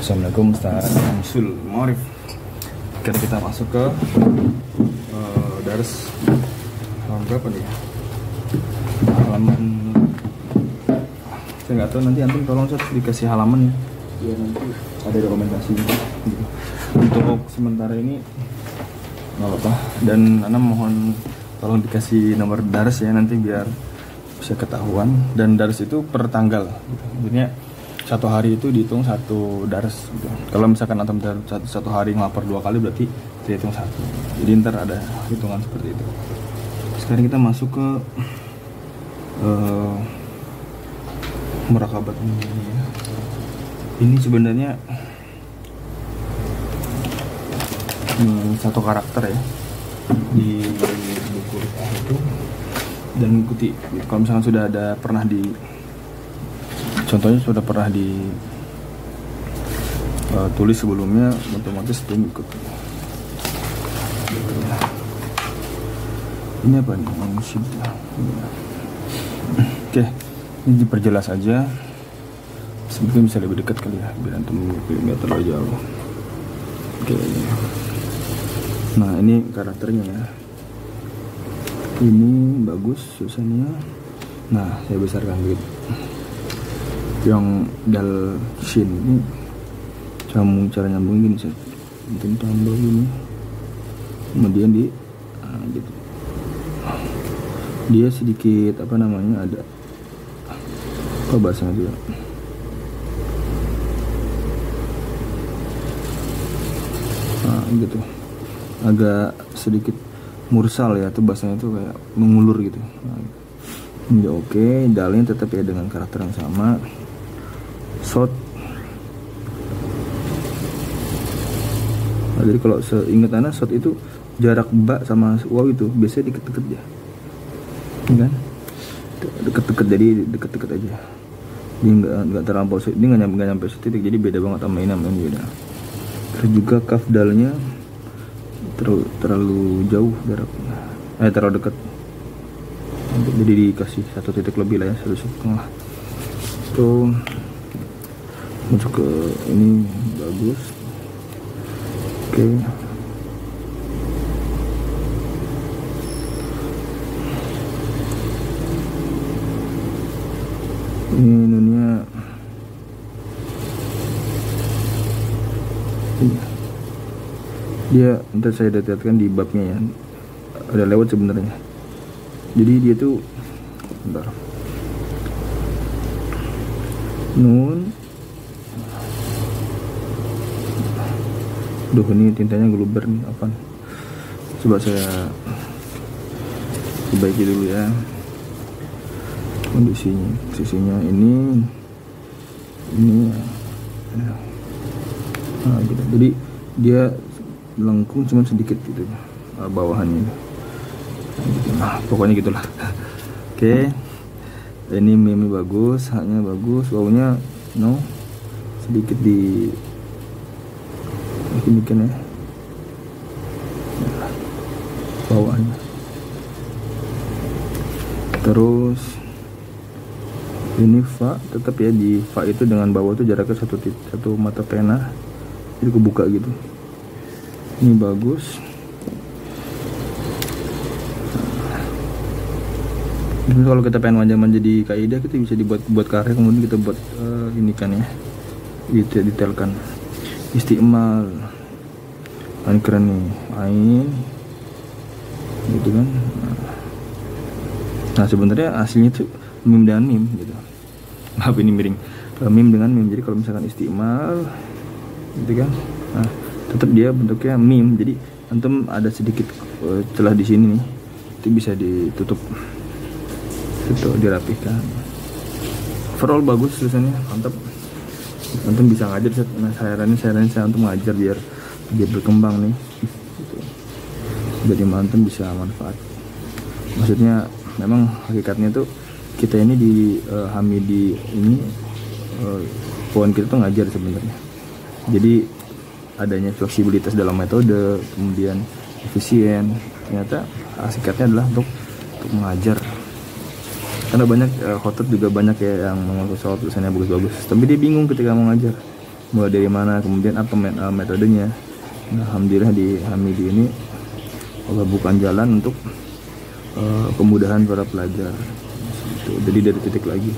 Assalamualaikum Ustaz Syamsul Ma'arif. Sekarang kita masuk ke dars halaman berapa nih? Halaman, saya nggak tahu, nanti antum tolong Ustaz dikasih halaman ya, nanti ada dokumentasinya gitu. Untuk sementara ini nggak apa-apa, dan Ana mohon tolong dikasih nomor dars ya, nanti biar bisa ketahuan. Dan dars itu per tanggal gitu. Maksudnya satu hari itu dihitung satu dars gitu. Kalau misalkan antum satu hari ngelapor 2 kali berarti dihitung satu. Jadi ntar ada hitungan seperti itu. Sekarang kita masuk ke murakabat ini ya. Ini sebenarnya satu karakter ya di buku itu, dan ikuti kalau misalkan sudah ada pernah di, contohnya sudah pernah tulis sebelumnya, otomatis dia ikut. Ini apa nih? Oke, ini diperjelas aja. Sebetulnya bisa lebih dekat kali ya, biar antum nggak terlalu jauh. Oke. Nah, ini karakternya ya. Ini bagus susananya. Nah, saya besarkan dikit. Yang dal shin ini cara nyambung gini, saya mungkin tambah gini, kemudian gitu. Dia sedikit ada apa bahasanya dia, gitu, agak sedikit mursal ya, tuh bahasanya tuh kayak mengulur gitu. Ya oke, dalnya tetap ya dengan karakter yang sama. Shot. Nah, jadi kalau seingat Ana, shot itu jarak ba sama waw itu biasanya deket-deket ya, kan? Deket-deket, jadi deket-deket aja. Dia nggak terlampau, dia nggak nyampe titik, jadi beda banget sama ini beda. Terus juga kaf dalnya terlalu jauh jaraknya, terlalu dekat. Jadi dikasih 1 titik lebih lah ya, 1,5. Tuh masuk ke ini bagus. Oke. Ini nunnya dia, ntar saya detailkan di babnya ya, ada lewat sebenarnya. Jadi dia tuh bentar, nun. Duh, ini tintanya geluber nih, apa? Coba saya perbaiki dulu ya kondisinya. Sisinya ini nah, gitu. Jadi dia lengkung cuma sedikit gitu bawahannya. Nah, pokoknya gitulah. Oke. Ini mimi bagus, haknya bagus, wawunya no, sedikit di bikin ya bawaannya. Terus ini fa, tetap ya di fa itu dengan bawah itu jaraknya satu mata pena, jadi kebuka gitu. Ini bagus. Jadi kalau kita pengen manja-manja di kaidah, kita bisa buat karya, kemudian kita buat ini kan ya, detailkan. Istiqmal, ini keren nih, ain gitu kan. Nah sebenarnya aslinya tuh mim dan mim gitu. Maaf ini miring, mim dengan mim. Jadi kalau misalkan istiqmal gitu kan, nah tetap dia bentuknya mim. Jadi antum ada sedikit celah di sini nih, itu bisa ditutup, itu dirapihkan. Overall bagus tulisannya, mantap. Antum bisa ngajar. Nah sayarannya saya antum ngajar biar berkembang nih gitu. Jadi antum bisa manfaat. Maksudnya memang hakikatnya tuh kita ini di Hamidi ini poin kita tuh ngajar sebenarnya. Jadi adanya fleksibilitas dalam metode, kemudian efisien, ternyata hakikatnya adalah untuk mengajar. Karena banyak khotib juga banyak ya yang mengaku soal tulisannya bagus-bagus, tapi dia bingung ketika mau ngajar. mulai dari mana, kemudian apa metodenya. Nah, alhamdulillah di Hamidi ini Allah bukan jalan untuk kemudahan para pelajar. Jadi dari titik lagi.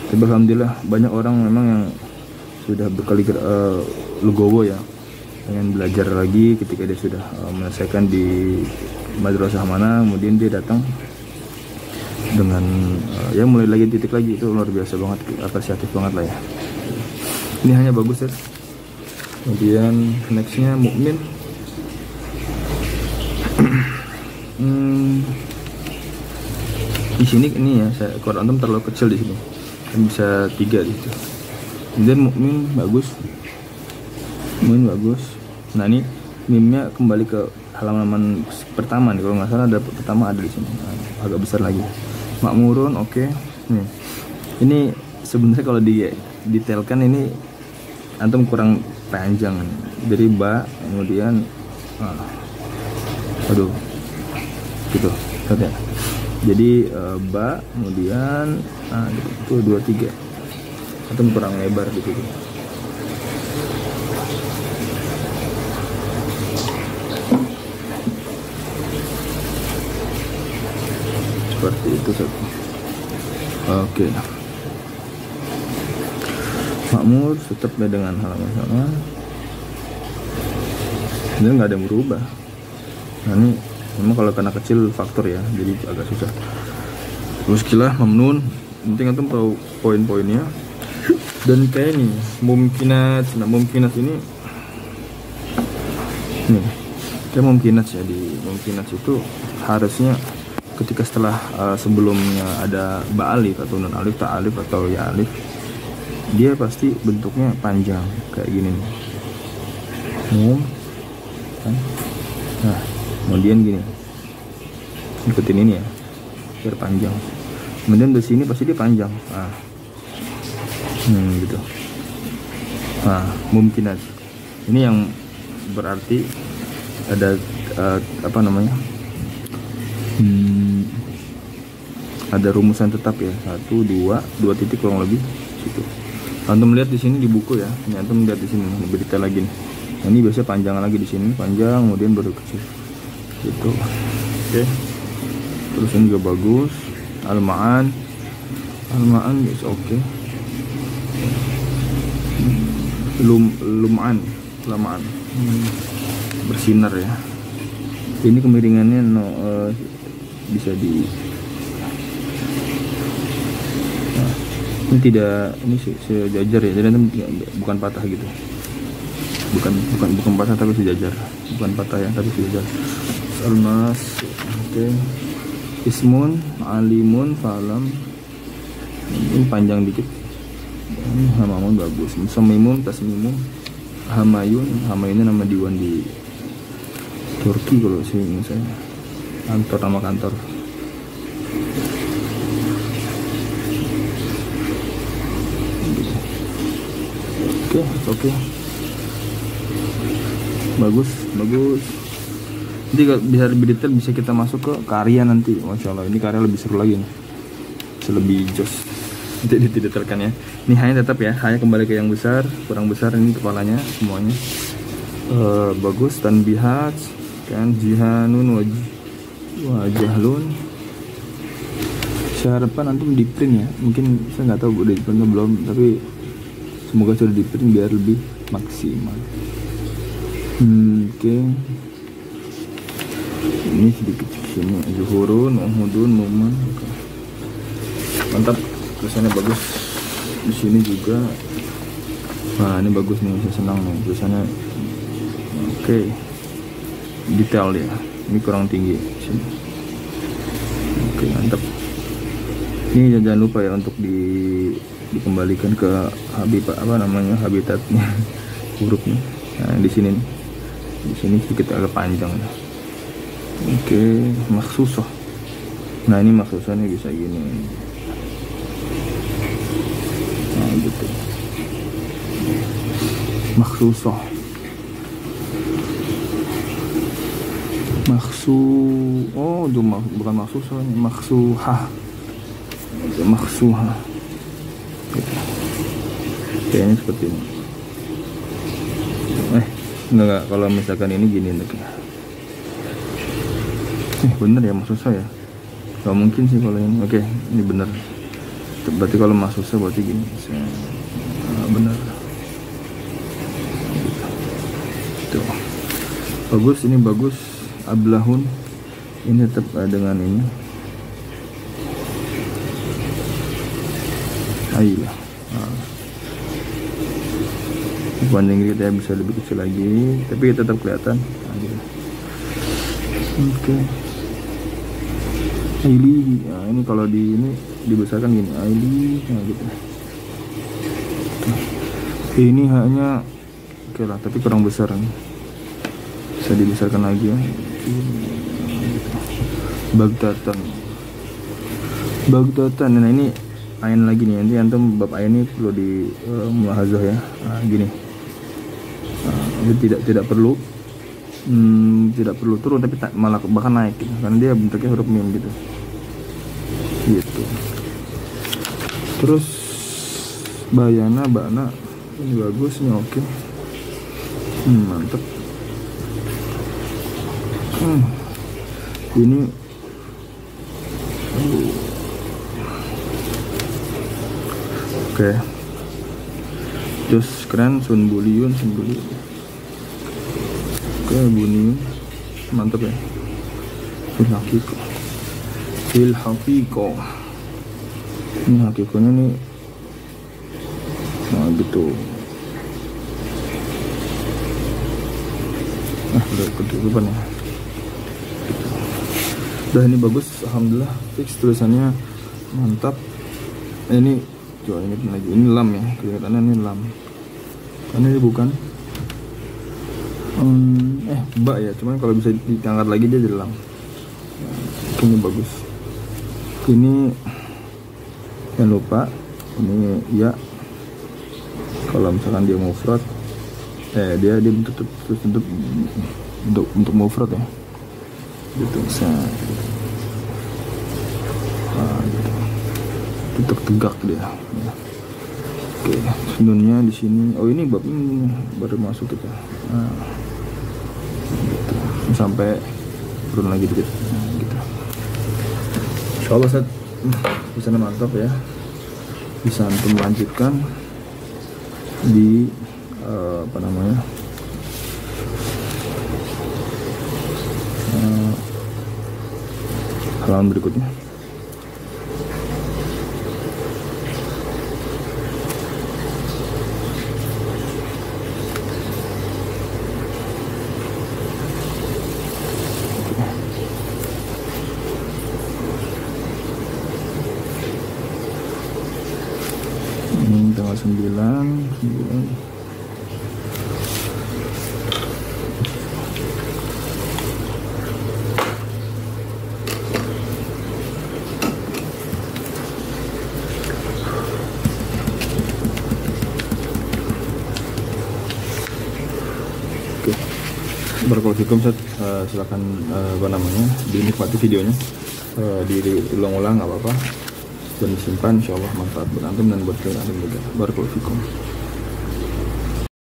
Tapi alhamdulillah banyak orang memang yang sudah berkali legowo ya, pengen belajar lagi ketika dia sudah menyelesaikan di madrasah mana, kemudian dia datang dengan ya mulai lagi titik lagi. Itu luar biasa banget, apresiatif banget lah ya. Ini hanya bagus ya. Kemudian nextnya mukmin. Di sini ini ya, Quran antum terlalu kecil di sini, kan bisa 3 di situ. Kemudian mukmin bagus, mukmin bagus. Nah ini mimnya kembali ke halaman pertama nih, kalau nggak salah ada pertama ada di sini, nah, agak besar lagi. Makmurun, oke. Nih ini sebenarnya kalau detailkan ini antum kurang panjang. Dari ba kemudian aduh gitu lihat ya. Jadi ba kemudian itu 2 3 atau kurang lebar gitu. Seperti itu satu. Oke. Makmur tetap dengan halaman sama. Ini nggak ada yang berubah. Nah ini memang kalau karena kecil faktor ya, jadi agak susah. Terus kilah mamnun, penting antum tahu poin-poinnya. Dan kayak nih mungkinat, nah mungkinat ini nih kayak mungkinat ya, di mungkinat itu harusnya ketika setelah sebelumnya ada ba alif atau nun alif, ta alif atau ya alif, dia pasti bentuknya panjang kayak gini nih. Kan? Nah kemudian gini, ikutin ini ya biar panjang. Kemudian di sini pasti dia panjang. Gitu. Nah mungkinat ini yang berarti ada apa namanya, ada rumusan tetap ya, 1 2 titik kurang lebih situ. Antum melihat di sini di buku ya, ini antum melihat di sini lebih detail lagi nih. Nah, ini biasanya panjang lagi di sini, panjang kemudian baru kecil gitu. Oke. Terus ini juga bagus. Al-ma'an is oke. Lum'an bersinar ya. Ini kemiringannya bisa di ini tidak, ini sejajar ya, jadi bukan patah gitu, bukan patah tapi sejajar, bukan patah ya tapi sejajar. Almas, oke. Ismun, alimun, falam, ini panjang dikit. Ini hamamun bagus. Musammimun, tasmimum, hamayun nama diwan di Turki kalau sih misalnya, nama kantor. Oke. Bagus. Nanti bisa lebih detail, bisa kita masuk ke karya nanti. Masya Allah, ini karya lebih seru lagi nih, lebih jos. Nanti didetailkan ya. Ini hanya tetap ya, hanya kembali ke yang besar, kurang besar ini kepalanya semuanya. Bagus. Tanbihat kan, jihanun wajahlun. Saya harapan antum di print ya, mungkin saya nggak tahu udah di print belum, tapi semoga sudah di print biar lebih maksimal. Oke. Ini sedikit sini, zuhurun, uhudun, muman. Mantap, tulisannya bagus. Di sini juga. Nah ini bagus nih, saya senang nih tulisannya. Oke. Detail ya. Ini kurang tinggi sini. Oke, mantap. Ini jangan lupa ya untuk dikembalikan ke habitatnya hurufnya. Nah di sini sedikit agak panjang. Oke, maksusah. Nah ini maksusahnya bisa gini. Nah gitu. Maksusah. Oh itu bukan maksusah, maksuhah. Maksuhah. Gitu. Kayaknya seperti ini. Enggak, kalau misalkan ini gini bentuknya. Bener ya Mas Susah ya? Gak mungkin sih kalau ini. Oke, ini bener. Berarti kalau Mas Susah berarti gini. Bener. Tuh. Bagus, ini bagus. Ablahun. Ini tetap dengan ini. Ayolah. Banding kita ya bisa lebih kecil lagi, tapi tetap kelihatan. Oke. Aili, nah ini kalau di ini dibesarkan gini, Aili, nah gitu. Ini hanya oke lah, tapi kurang besar nih. Bisa dibesarkan lagi ya. Bagdatan. Nah ini ain lagi nih, nanti antum bab ain ini perlu di mulahazah ya. Nah, gini. Nah, tidak perlu turun, tapi malah bahkan naik gitu. Karena dia bentuknya huruf mim gitu. Terus bayana, bana ini bagus, ini oke. Mantep. Ini oke. Terus keren, sunbuliun. Oke, bunyi mantap ya. Fil hakiko. Ini hakikonya nih. Nah gitu. Udah ketutupan ya. Udah, ini bagus, alhamdulillah. Fix tulisannya mantap. Ini coba ingetin lagi, ini lam ya, kelihatannya ini lam. Karena ini bukan ba ya, cuman kalau bisa diangkat lagi dia jadi lam. Ini bagus. Ini jangan lupa, ini ya. Kalau misalkan dia mufrad, dia untuk mufrad ya. Gitu bisa. Gitu. Tetap tegak dia. Ya. Oke, nunnya di sini. Oh ini bab ini baru masuk kita. Nah, gitu. Sampai turun lagi dikit. Nah, gitu. Insyaallah Ustaz, bisa mantap ya. Bisa antum lanjutkan di apa namanya? Halaman berikutnya. Ini tanggal 9. Barakallahu fikum Ustaz, silakan dinikmati videonya, diulang-ulang nggak apa-apa, dan disimpan, insyaallah manfaat buat antum dan buat kalian juga. Barakallahu fikum.